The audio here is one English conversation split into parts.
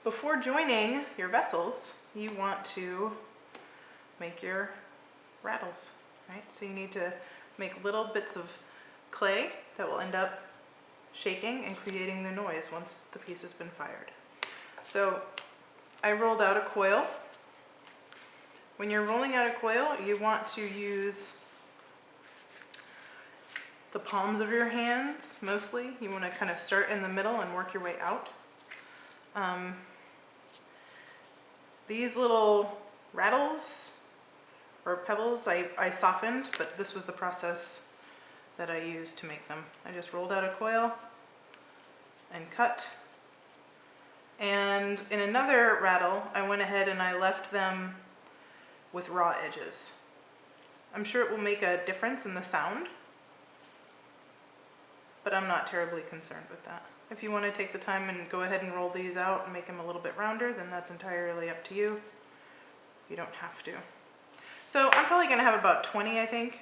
Before joining your vessels, you want to make your rattles, right? So you need to make little bits of clay that will end up shaking and creating the noise once the piece has been fired. So I rolled out a coil. When you're rolling out a coil, you want to use the palms of your hands mostly. You want to kind of start in the middle and work your way out. These little rattles or pebbles I softened, but this was the process that I used to make them. I just rolled out a coil and cut. And in another rattle, I went ahead and I left them with raw edges. I'm sure it will make a difference in the sound, but I'm not terribly concerned with that. If you want to take the time and go ahead and roll these out and make them a little bit rounder, then that's entirely up to you. You don't have to. So I'm probably going to have about 20, I think.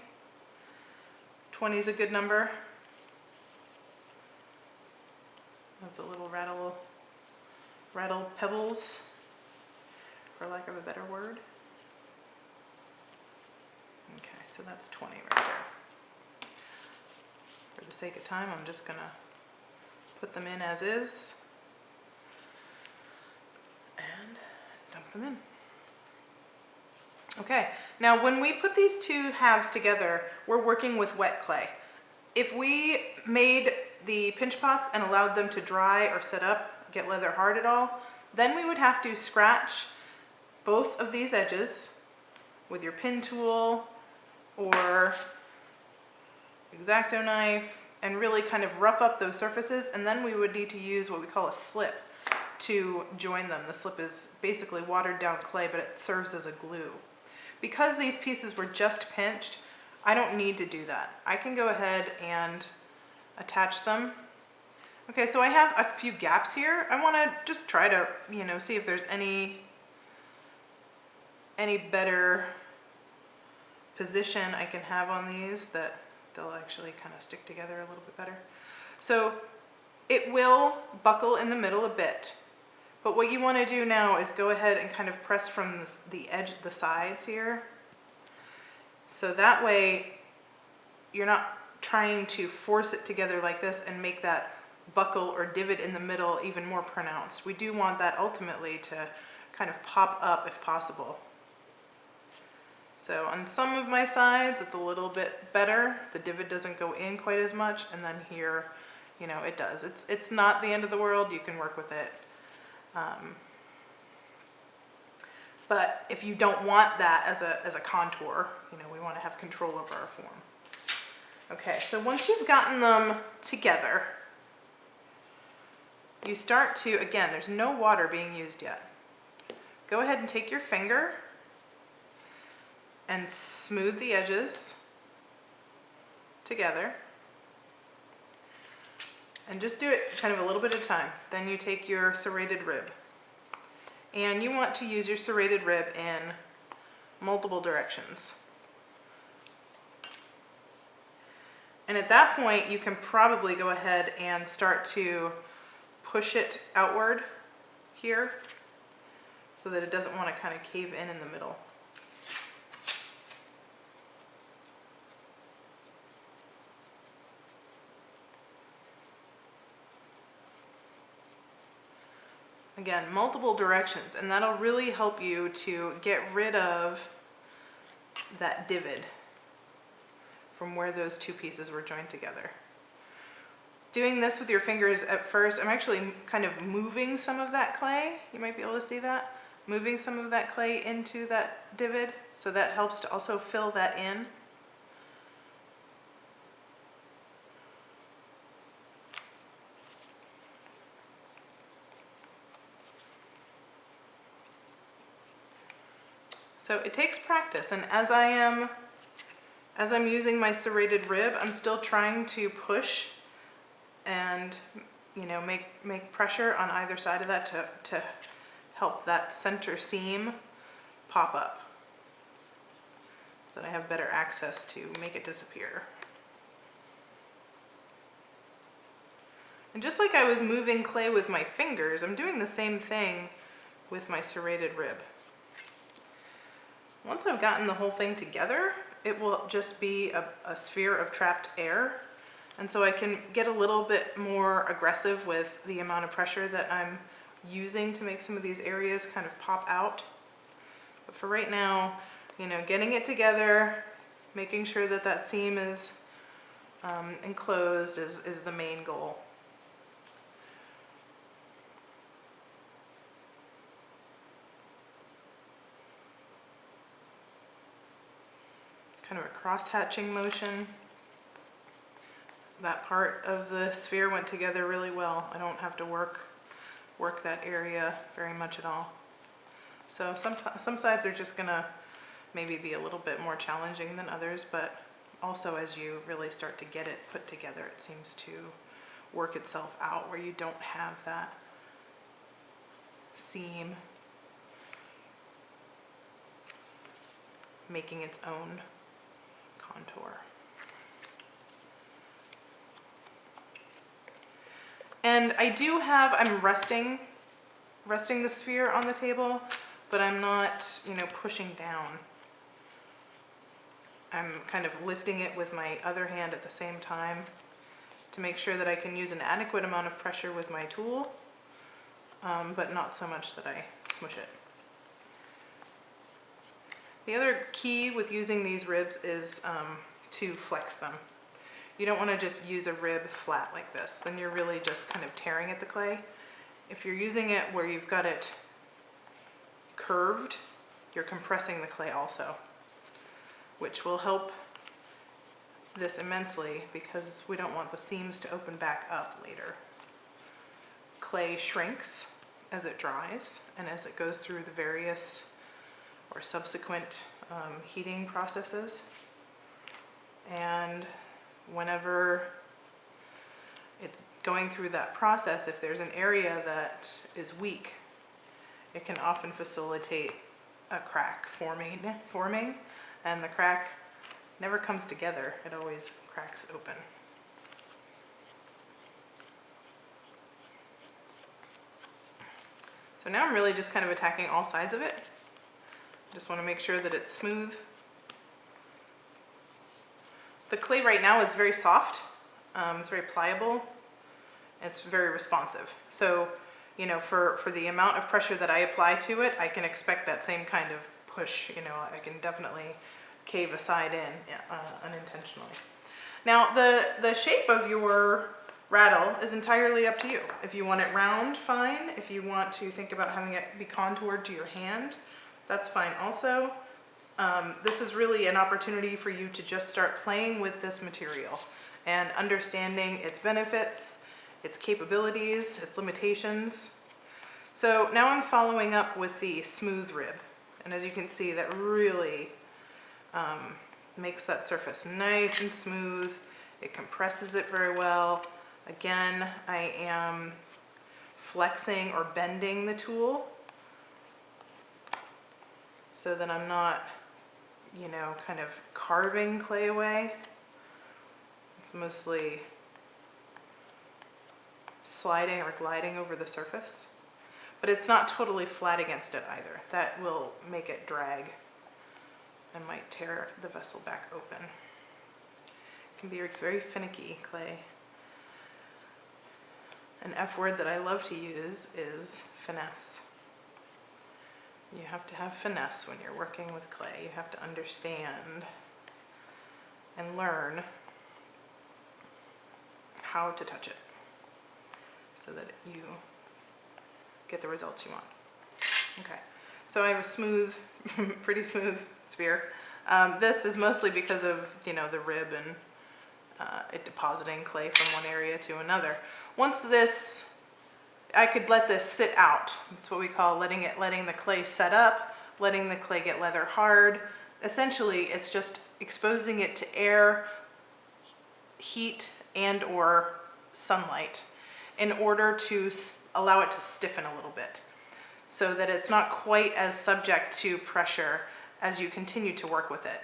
20 is a good number of the little rattle pebbles, for lack of a better word. Okay, so that's 20 right there. For the sake of time, I'm just going to put them in as is and dump them in. Okay, now when we put these two halves together, we're working with wet clay. If we made the pinch pots and allowed them to dry or set up, get leather hard at all, then we would have to scratch both of these edges with your pin tool or X-Acto knife and really kind of rough up those surfaces, and then we would need to use what we call a slip to join them. The slip is basically watered down clay, but it serves as a glue. Because these pieces were just pinched, I don't need to do that. I can go ahead and attach them. Okay, so I have a few gaps here. I want to just try to, see if there's any better position I can have on these that they'll actually kind of stick together a little bit better. So it will buckle in the middle a bit, but what you want to do now is go ahead and kind of press from the edge, the sides here. So that way you're not trying to force it together like this and make that buckle or divot in the middle even more pronounced. We do want that ultimately to kind of pop up if possible. So on some of my sides, it's a little bit better. The divot doesn't go in quite as much, and then here, it does. It's not the end of the world. You can work with it. But if you don't want that as a contour, we want to have control over our form. Okay, so once you've gotten them together, you start to, again, there's no water being used yet. Go ahead and take your finger and smooth the edges together. And just do it kind of a little bit at a time. Then you take your serrated rib. And you want to use your serrated rib in multiple directions. And at that point, you can probably go ahead and start to push it outward here so that it doesn't want to kind of cave in the middle. Again, multiple directions, and that'll really help you to get rid of that divot from where those two pieces were joined together. Doing this with your fingers at first, I'm actually kind of moving some of that clay. You might be able to see that. Moving some of that clay into that divot, so that helps to also fill that in. So it takes practice, and as I'm using my serrated rib, I'm still trying to push and make pressure on either side of that to help that center seam pop up so that I have better access to make it disappear. And just like I was moving clay with my fingers, I'm doing the same thing with my serrated rib. Once I've gotten the whole thing together, it will just be a sphere of trapped air. And so I can get a little bit more aggressive with the amount of pressure that I'm using to make some of these areas kind of pop out. But for right now, you know, getting it together, making sure that that seam is enclosed is the main goal. Kind of a cross-hatching motion. That part of the sphere went together really well. I don't have to work that area very much at all. So some sides are just gonna maybe be a little bit more challenging than others, but also as you really start to get it put together, it seems to work itself out where you don't have that seam making its own contour. And I do have, I'm resting the sphere on the table, but I'm not, you know, pushing down. I'm kind of lifting it with my other hand at the same time to make sure that I can use an adequate amount of pressure with my tool, but not so much that I smush it. The other key with using these ribs is to flex them. You don't want to just use a rib flat like this, then you're really just kind of tearing at the clay. If you're using it where you've got it curved, you're compressing the clay also, which will help this immensely because we don't want the seams to open back up later. Clay shrinks as it dries and as it goes through the various or subsequent heating processes. And whenever it's going through that process, if there's an area that is weak, it can often facilitate a crack forming, and the crack never comes together, it always cracks open. So now I'm really just kind of attacking all sides of it. Just want to make sure that it's smooth. The clay right now is very soft, it's very pliable, it's very responsive. So, you know, for the amount of pressure that I apply to it, I can expect that same kind of push. You know, I can definitely cave a side in unintentionally. Now, the shape of your rattle is entirely up to you. If you want it round, fine. If you want to think about having it be contoured to your hand, that's fine also. This is really an opportunity for you to just start playing with this material and understanding its benefits, its capabilities, its limitations. So now I'm following up with the smooth rib. And as you can see, that really makes that surface nice and smooth. It compresses it very well. Again, I am flexing or bending the tool so that I'm not, you know, kind of carving clay away. It's mostly sliding or gliding over the surface, but it's not totally flat against it either. That will make it drag and might tear the vessel back open. It can be very finicky, clay. An F word that I love to use is finesse. You have to have finesse when you're working with clay. You have to understand and learn how to touch it so that you get the results you want. Okay, so I have a smooth, pretty smooth sphere. This is mostly because of, you know, the rib and it depositing clay from one area to another. Once this, I could let this sit out. That's what we call letting the clay set up, letting the clay get leather hard. Essentially, it's just exposing it to air, heat, and or sunlight in order to allow it to stiffen a little bit so that it's not quite as subject to pressure as you continue to work with it.